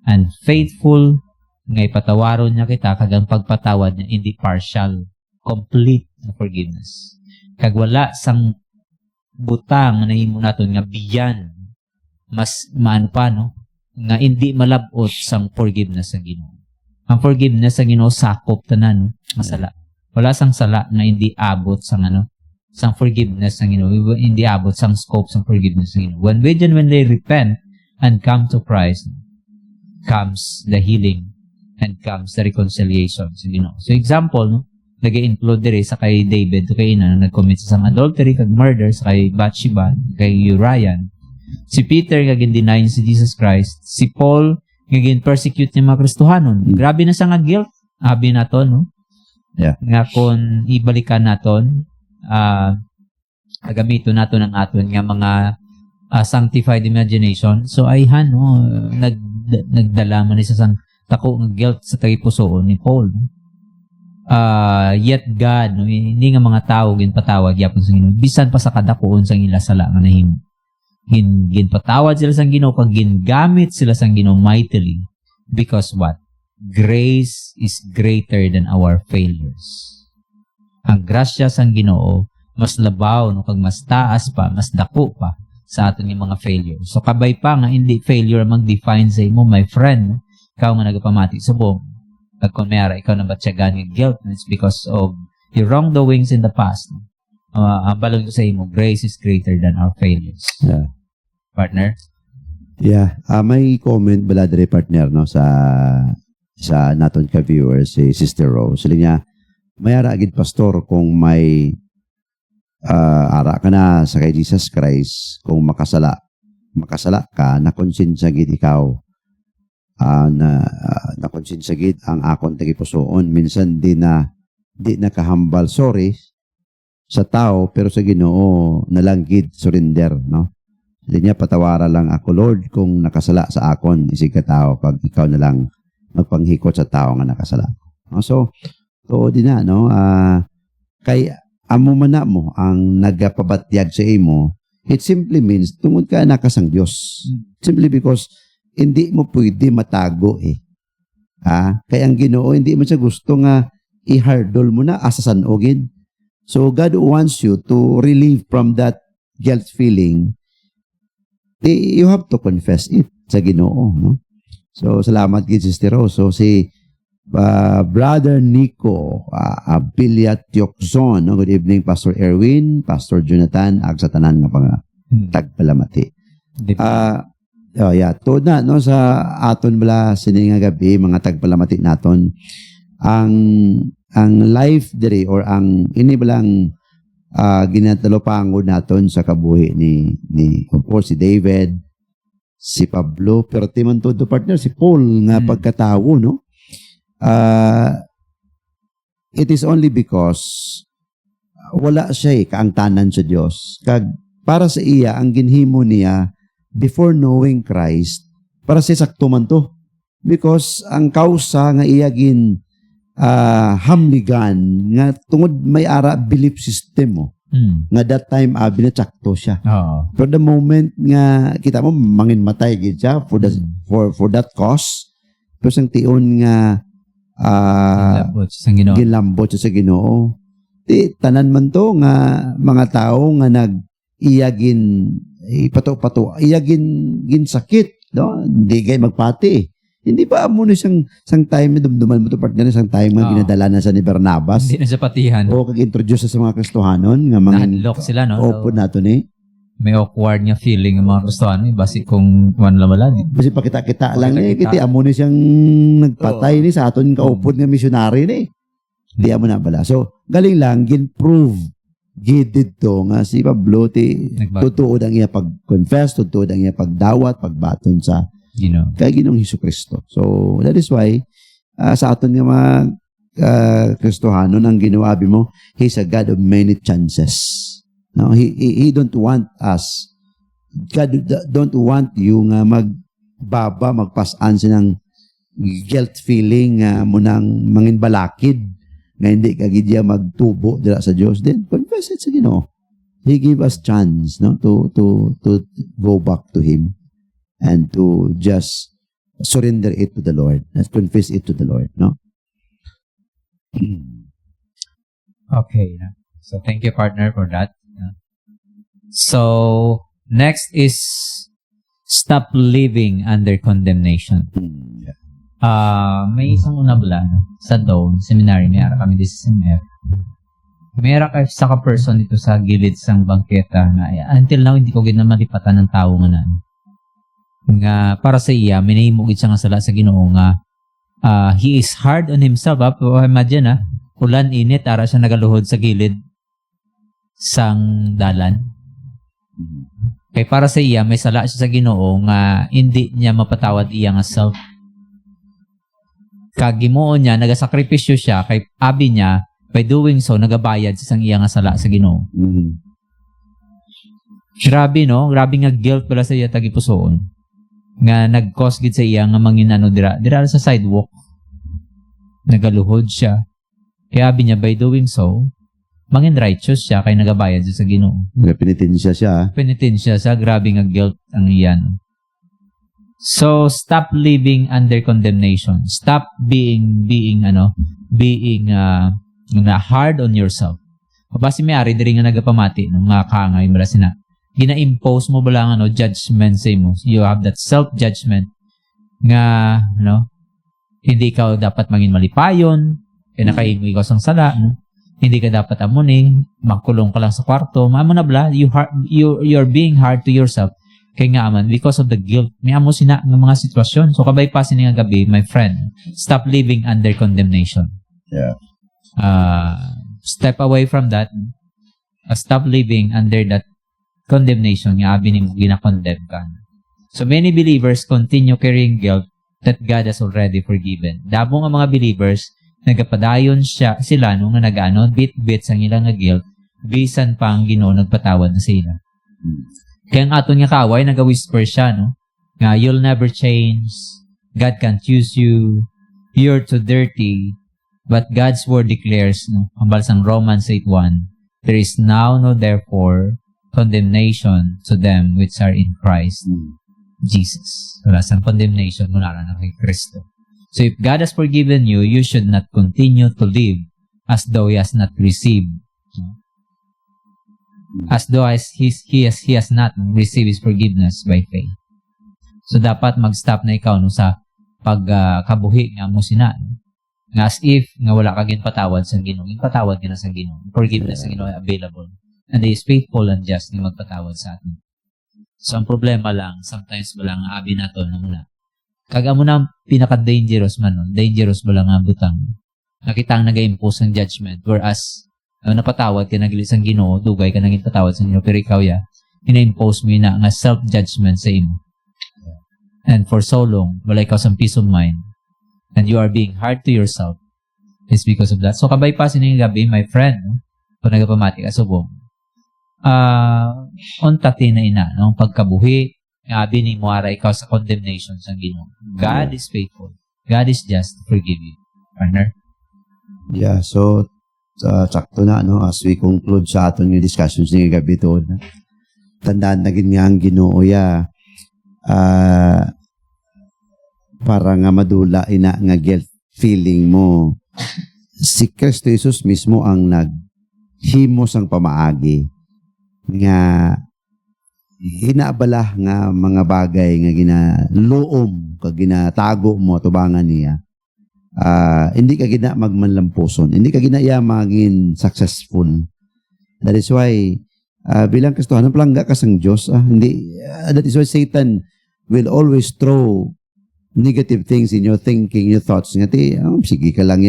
and faithful, nga ipatawaron niya kita, kag ang pagpatawad niya, hindi partial, complete na forgiveness. Kag wala sang butang na himo naton nga biyan, mas maano pa, no, nga hindi malabot sang forgiveness sa Ginoo. Ang forgiveness sa Ginoo sakop tanan, masala. Wala sang sala nga hindi abot sang sang forgiveness ng Ginoo, hindi abot sang scope sang forgiveness ng Ginoo. When we genuinely repent and come to Christ, comes the healing and comes the reconciliation sa Ginoo. So example, no, nag-include dire sa kay David, kay ina na nag-commit sa adultery, kag murder, sa kay Bathsheba, kay Uriah. Si Peter nga gin-deny si Jesus Christ, si Paul nga gin-persecute niya mga Kristohanon. Grabe na sa nga guilt, abi naton, no? Yeah. Nga kung ibalikan naton, gamito nato ng aton nga mga sanctified imagination. So ayhan no nagdala man isa sang tako ng guilt sa tagipusoon ni Paul. Yet God no, hindi nga mga tao ginpatawag yapon sa Ginoo bisan pa sa kadakuon sang ila sala nga nahimo. Ginpatawad sila sang Ginoo kag gingamit sila sang Ginoo mightily because what? Grace is greater than our failures. Ang grasya sang Ginoo mas labaw no kag mas taas pa, mas dako pa sa aton nga mga failure. So kabay pa nga hindi failure mag-define sa imo, my friend. Ikaw nga nagapamati subong. Kag kung mayara ikaw na batyagan ng guilt, it's because of your wrongdoings in the past. Ang balong sa imo, grace is greater than our failures. Yeah. Partner? Yeah. May comment bala dire partner no sa naton ka viewers si Sister Rose. Sila niya mayara agid pastor kung may ara ka na sa kay Jesus Christ kung makasala ka na konsensya gid ikaw na konsensya gid ang akon tagipusoon minsan di na kahambal sorry sa tao pero sa Ginoo na lang gid surrender no hindi niya patawara lang ako Lord kung nakasala sa akon isig ka tao pag ikaw na lang magpanghikot sa tao nga nakasala so di na, no? Kay amo man na mo ang nagapabatyag sa imo, it simply means tungod ka na kasang Dios. Simply because hindi mo pwede matago eh. Kaya ang Ginoo hindi mo siya gusto nga i-hurdle mo na asasan ogin. So God wants you to relieve from that guilt feeling. You have to confess it sa Ginoo, no? So, salamat gid Sister Rose. So, si Brother Nico Abiliat Tiokson. No? Good evening, Pastor Erwin, Pastor Jonathan, ag sa tanan nga mga tagpalamati. Tod na, no, sa aton bala sini nga gabi, mga tagpalamati naton, ang life diri or ang ini balang ginatalopangon naton sa kabuhi ni of course si David, si Pablo, pero timan to partner si Paul nga pagkatawo, no? It is only because wala siya kaangtanan sa Dios. Kag para sa iya ang ginhimo niya before knowing Christ, para siya sakto man to. Because ang kausa nga iya gin hamligan nga tungod may ara belief system mo. Nga that time binachakto siya. Pero the moment nga kita mo mangin matay gid siya for that cause, pero sang tion nga ginlambot siya sa Ginoo. Tanan man to nga mga tao nga iyagin ipato-pato, iyagin sakit, no? Hindi kay magpati. Hindi ba mo na sang time na dumduman mo to partner sang time nga ginadala na sa ni Barnabas. Hindi na sa patihan. O kag-introduce sa mga Kristohanon nga mga nahanlok sila, no? Opo nato ni. May awkward nga feeling ng mga Kristohano, basi kung one lamala. Basi pakita-kita lang ni kiti amo ni siyang nagpatay ni sa aton kaupod nga missionary ni. Di amo na bala. So galing lang gin-prove gidid to nga si Pablo tutuod ang iya pag-confess, tutuod ang iya pagdawat, pagbaton sa kay Ginoong Hesukristo. So that is why sa aton nga mga Kristohano nang ginawabi mo, He's a God of many chances. No, he don't want us. God don't want you nga magpasan sinang guilt feeling mo nang mangin balakid nga hindi ka gidya magtubo dira sa Dios. Then confess it sa Ginoo. He give us chance, no, to go back to Him and to just surrender it to the Lord and confess it to the Lord, no? Okay. So thank you, partner, for that. So next is stop living under condemnation. May isang unabla sa Dawn Seminary, may ara kami sa SMF. May ara ka sa ka-person dito sa gilid sang bangketa na until now hindi ko gid na malipatan ng tao nga para sa iya minahimugid siya nga sala sa Ginoo nga he is hard on himself. Imagine ulan init ara siya nagaluhod sa gilid sang dalan. Kay para sa iya may sala siya sa Ginoo nga hindi niya mapatawad iya nga self. Kagimuon niya nagasakripisyo siya kay abi niya by doing so nagabayad sa sang iya nga sala sa Ginoo. Grabe, no? Grabe nga guilt pala sa iya tagipusoon. Nga nag-cause gid sa iya nga manginano dira sa sidewalk. Nagaluhod siya. Kaya abi niya by doing so mangin righteous siya kay nagabayad siya sa Ginoo. Penitensya siya. Penitensya sa grabe nga guilt ang iyan. So stop living under condemnation. Stop being hard on yourself. Basi may ari diri nga nagapamati nung nga kaangay mala sina. Gina-impose mo ba lang judgment sa imo. You have that self-judgment nga hindi ka dapat mangin malipayon, kaya nakaimo ikaw sang sala, no? Hindi ka dapat amuning, magkulong ka lang sa kwarto. Maamo na bala, you're being hard to yourself. Kaya nga man, because of the guilt, may amo sina ng mga sitwasyon. So kabay pa nga gabi, my friend, stop living under condemnation. Yeah. Step away from that. Stop living under that condemnation nga abi nimo gina-condemn ka. So many believers continue carrying guilt that God has already forgiven. Dabo nga mga believers nagapadayon sila nung nga bit-bit sang ilang nga guilt bisan pa ang Ginoo nagpatawad na sila. Kaya ang aton nga kaaway naga-whisper siya nga you'll never change, God can't use you, you're too dirty, but God's word declares ang balasang Romans 8:1, there is now no therefore condemnation to them which are in Christ Jesus. Wala sang condemnation mula na kay Kristo. So if God has forgiven you, you should not continue to live as though He has not received. As though He has not received His forgiveness by faith. So dapat mag-stop na ikaw sa pag kabuhi nga mo sina. Nga as if nga wala ka ginpatawad sa Ginoo, ginpatawad ka na sa Ginoo. Forgiveness sa Ginoo ay available. And He is faithful and just na magpatawad sa atin. So, ang problema lang, sometimes wala nga abi nato na muna. Kag amo na pinaka-dangerous man nun. Dangerous wala nga butang. Nakita ang nag-impose ng judgment. Whereas, napatawad ka nagilis ang Ginoo, dugay ka naging patawad sa Ginoo, pero ikaw ina-impose mo na nga self-judgment sa imo. And for so long, wala ikaw sa peace of mind, and you are being hard to yourself, it's because of that. So, kabaypasin na yung gabi, my friend, kung nagapamati ka subong, ontati na ina, no? Pagkabuhi, ngabi ni Muara, ikaw sa condemnation sa Ginoo. God is faithful. God is just to forgive you. Partner? Yeah, so, sakto na, no? As we conclude sa aton yung discussions ng gabi to, tandaan na nga ang Ginoo, para nga madula ina nga guilt feeling mo. Si Kristo Jesus mismo ang naghimo sang pamaagi nga inaabala nga mga bagay nga ginaluom kag ginatago mo tubangan niya. Hindi ka gina magmanlampuson, hindi ka gina maging successful. That is why bilang Kristohanon palangga ka sang Diyos. That is why Satan will always throw negative things in your thinking, your thoughts. Ngati, sige ka lang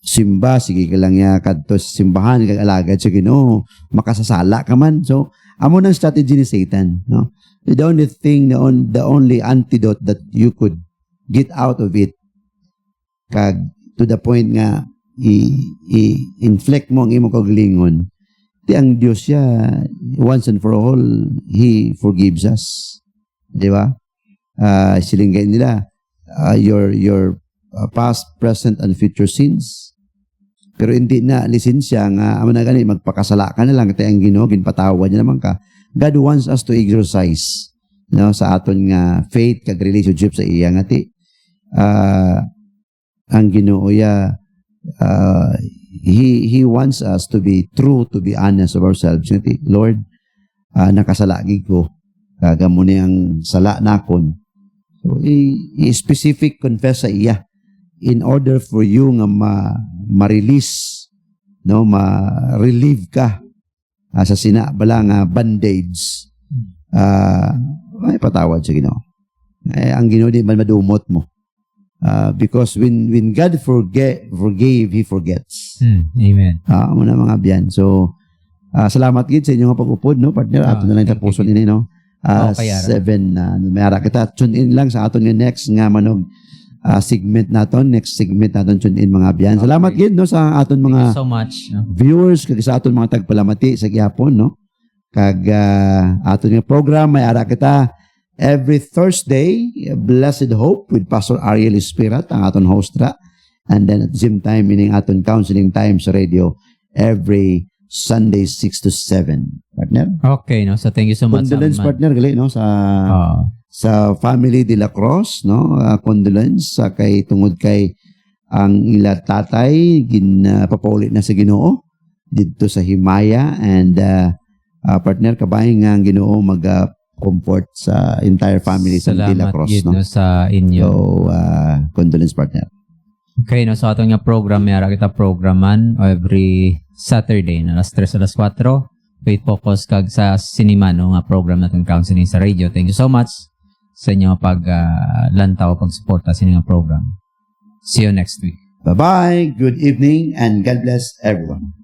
simba, sige ka lang kadto simbahan, kag alagad sa Ginoo, makasasala ka man. So, amo nang strategy ni Satan. No? The only thing, the only antidote that you could get out of it, kag to the point nga, i-inflict mo ang imong kagalingon, ang Diyos once and for all, He forgives us. Di ba? Silingay nila, your past, present, and future sins. Pero hindi na lisensya nga, amo na gani, magpakasala ka na lang, kaya ang Ginoo, ginpatawad niya naman ka. God wants us to exercise, no, sa aton nga faith, kag relationship sa iya ngati. Ang Ginoo, He wants us to be true, to be honest of ourselves. Lord, nakasalagi ko. Kagamo niyang sala nakon. So, i-specific confess sa iya in order for you nga ma-release, no, ma-relieve ka sa sinabala nga bandage. May patawad sa Ginoo. Ang Ginoo di man madumot mo. Because when God forgave, He forgets. Amen. Muna mga biyan. So, salamat gid sa inyong pag-upod, no, partner. Ato na lang tapuson ini, no. 7 may ara kita. Tune in lang sa aton nga next nga manog segment naton. Next segment naton, tune in mga biyan. Salamat gid, no, sa aton mga so much, no? Viewers, kag sa aton mga tagpalamati sa gihapon, no. Kag aton nga program may ara kita every Thursday, Blessed Hope with Pastor Ariel Espirat, ang aton host ra. And then at the same time, ining aton counseling time sa radio every Sunday 6 to 7. Partner? Okay, no? So thank you so much. Condolence, partner, gali, no? Sa family de la Cruz, no? Condolence sa kay tungod kay ang ila tatay ginpapauli na sa Ginoo dito sa Himaya, and partner, kabahin nga ang Ginoo comfort sa entire family sa De La Cruz, no? Sa inyo. So, condolence, partner. Okay, no? So, atong nga program, mayara kita programan every Saturday, na alas 3, alas 4. Faith Focus kag sa sinima, no? Nga program natin counseling sa radio. Thank you so much sa inyo paglantaw, pag-suporta sa inyo nga program. See you next week. Bye-bye, good evening, and God bless everyone.